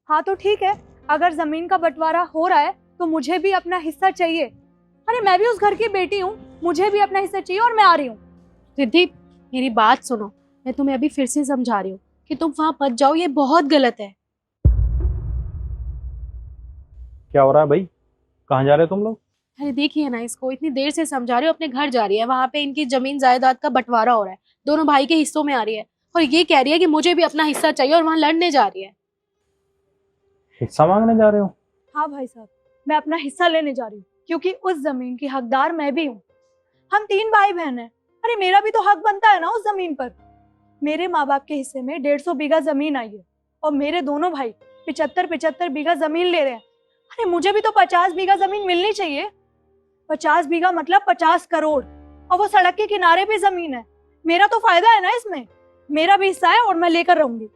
हाँ तो ठीक है, अगर जमीन का बंटवारा हो रहा है तो मुझे भी अपना हिस्सा चाहिए। अरे मैं भी उस घर की बेटी हूँ, मुझे भी अपना हिस्सा चाहिए और मैं आ रही हूँ। रिद्धि, मेरी बात सुनो। मैं तुम्हें अभी फिर से समझा रही हूँ कि तुम वहां मत जाओ, ये बहुत गलत है। क्या हो रहा है भाई? कहाँ जा रहे हो तुम लोग? अरे देखिए ना, इसको इतनी देर से समझा रही हूँ, अपने घर जा रही है, वहां पे इनकी जमीन जायदाद का बंटवारा हो रहा है, दोनों भाई के हिस्सों में आ रही है, और ये कह रही है कि मुझे भी अपना हिस्सा चाहिए, और वहां लड़ने जा रही है। हिस्सा मांगने जा रहे हो? हाँ भाई साहब, मैं अपना हिस्सा लेने जा रही हूँ क्योंकि उस जमीन की हकदार मैं भी हूँ। हम 3 भाई बहन हैं। अरे मेरा भी तो हक बनता है ना उस जमीन पर। मेरे माँ बाप के हिस्से में 150 बीघा जमीन आई है और मेरे दोनों भाई 75-75 बीघा जमीन ले रहे हैं। अरे मुझे भी तो 50 बीघा जमीन मिलनी चाहिए। 50 बीघा मतलब 50 करोड़, और वो सड़क के किनारे भी जमीन है। मेरा तो फायदा है ना इसमें, मेरा भी हिस्सा है और मैं लेकर रहूंगी।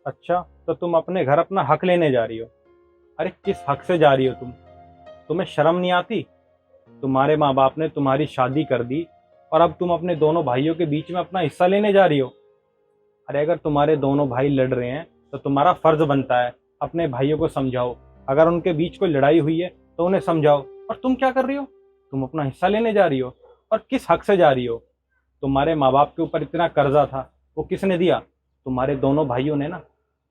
अच्छा, तो तुम अपने घर अपना हक लेने जा रही हो? अरे किस हक से जा रही हो तुम? तुम्हें शर्म नहीं आती? तुम्हारे माँ बाप ने तुम्हारी शादी कर दी और अब तुम अपने दोनों भाइयों के बीच में अपना हिस्सा लेने जा रही हो। अरे अगर तुम्हारे दोनों भाई लड़ रहे हैं तो तुम्हारा फर्ज बनता है अपने भाइयों को समझाओ। अगर उनके बीच कोई लड़ाई हुई है तो उन्हें समझाओ। और तुम क्या कर रही हो? तुम अपना हिस्सा लेने जा रही हो। और किस हक से जा रही हो? तुम्हारे माँ बाप के ऊपर इतना कर्जा था, वो किसने दिया? तुम्हारे दोनों भाइयों ने ना।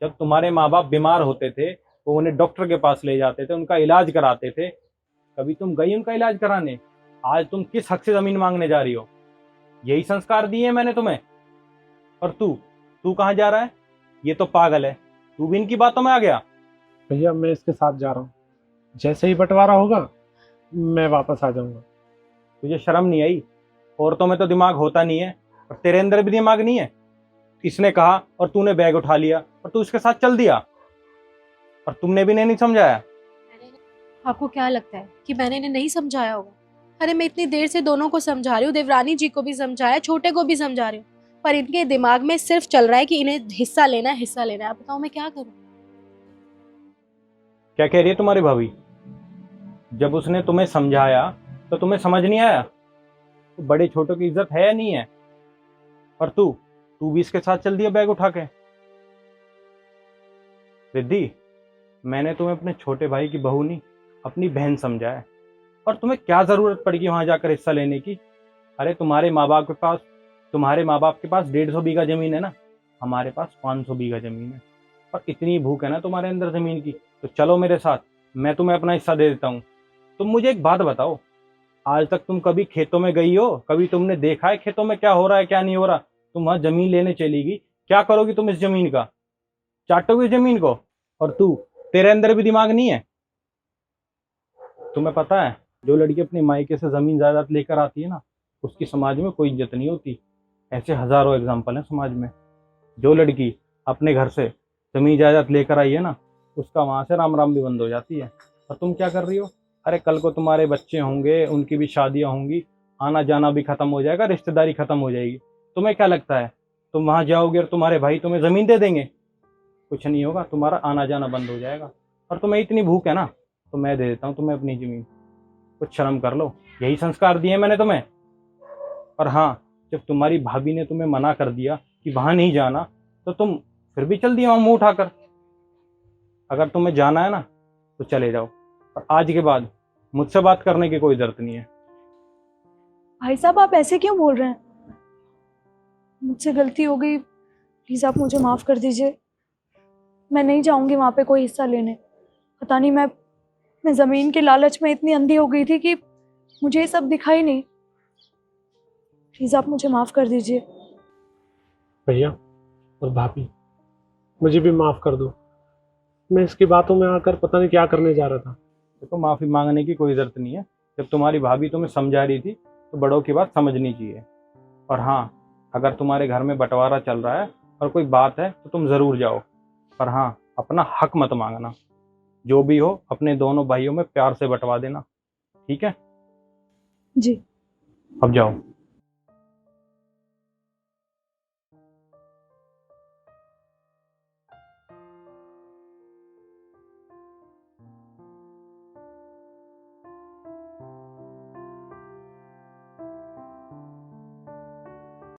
जब तुम्हारे माँ बाप बीमार होते थे वो उन्हें डॉक्टर के पास ले जाते थे, उनका इलाज कराते थे। कभी तुम गई उनका इलाज कराने? आज तुम किस हक से जमीन मांगने जा रही हो? यही संस्कार दिए हैं मैंने तुम्हें। और तू तू कहाँ जा रहा है? ये तो पागल है, तू भी इनकी बातों में आ गया। भैया मैं इसके साथ जा रहा हूँ, जैसे ही बंटवारा होगा मैं वापस आ जाऊंगा। तुझे शर्म नहीं आई? औरतों में तो दिमाग होता नहीं है, और तेरे अंदर भी दिमाग नहीं है। इसने कहा और तूने बैग उठा लिया और तू इसके साथ चल दिया, और तुमने भी नहीं समझाया। आपको क्या लगता है कि मैंने इन्हें नहीं समझाया होगा? अरे मैं इतनी देर से दोनों को समझा रही हूँ, देवरानी जी को भी समझाया, छोटे को भी समझा रही हूँ, पर इनके दिमाग में सिर्फ चल रहा है कि इन्हें हिस्सा लेना है, हिस्सा लेना है। आप बताओ मैं क्या करूँ? क्या कह रही है तुम्हारी भाभी? जब उसने तुम्हें समझाया तो तुम्हें समझ नहीं आया? तो बड़े छोटों की इज्जत है या नहीं है? और तू तू भी इसके साथ चल दिया बैग उठा के। रिद्धि, मैंने तुम्हें अपने छोटे भाई की बहू नहीं, अपनी बहन समझा है। और तुम्हें क्या जरूरत पड़ेगी वहां जाकर हिस्सा लेने की? अरे तुम्हारे माँ बाप के पास 150 बीघा जमीन है ना, हमारे पास 500 बीघा जमीन है। और इतनी भूख है ना तुम्हारे अंदर जमीन की, तो चलो मेरे साथ, मैं तुम्हें अपना हिस्सा दे देता हूँ। तुम मुझे एक बात बताओ, आज तक तुम कभी खेतों में गई हो? कभी तुमने देखा है खेतों में क्या हो रहा है क्या नहीं हो रहा? तुम वहां जमीन लेने चलेगी, क्या करोगी तुम इस जमीन का? चाटोगे जमीन को? और तू, तेरे अंदर भी दिमाग नहीं है? तुम्हें पता है, जो लड़की अपनी मायके से जमीन जायदाद लेकर आती है ना, उसकी समाज में कोई इज्जत नहीं होती। ऐसे हजारों एग्जाम्पल हैं समाज में। जो लड़की अपने घर से जमीन जायदाद लेकर आई है ना, उसका वहां से राम राम भी बंद हो जाती है। और तुम क्या कर रही हो? अरे कल को तुम्हारे बच्चे होंगे, उनकी भी शादियां होंगी, आना जाना भी खत्म हो जाएगा, रिश्तेदारी खत्म हो जाएगी। तुम्हें क्या लगता है तुम वहां जाओगे और तुम्हारे भाई तुम्हें जमीन दे देंगे? कुछ नहीं होगा, तुम्हारा आना जाना बंद हो जाएगा। और तुम्हें इतनी भूख है ना, तो मैं दे देता हूँ तुम्हें अपनी जमीन। कुछ शर्म कर लो, यही संस्कार दिए मैंने तुम्हें। और हाँ, जब तुम्हारी भाभी ने तुम्हें मना कर दिया कि वहां नहीं जाना, तो तुम फिर भी चल दिया वहां मुंह उठाकर। अगर तुम्हें जाना है ना तो चले जाओ, और आज के बाद मुझसे बात करने की कोई जरूरत नहीं है। भाई साहब आप ऐसे क्यों बोल रहे हैं? मुझसे गलती हो गई, प्लीज आप मुझे माफ कर दीजिए। मैं नहीं जाऊंगी वहां पे कोई हिस्सा लेने। पता नहीं मैं जमीन के लालच में इतनी अंधी हो गई थी कि मुझे ये सब दिखा ही नहीं। प्लीज आप मुझे माफ कर दीजिए। भैया और भाभी, मुझे भी माफ कर दो। मैं इसकी बातों में आकर पता नहीं क्या करने जा रहा था। देखो, माफी मांगने की कोई जरूरत नहीं है। जब तुम्हारी भाभी तुम्हें समझा रही थी तो बड़ों की बात समझनी चाहिए। और हाँ, अगर तुम्हारे घर में बंटवारा चल रहा है और कोई बात है तो तुम जरूर जाओ, पर हाँ, अपना हक मत मांगना। जो भी हो अपने दोनों भाइयों में प्यार से बंटवा देना, ठीक है? जी। अब जाओ।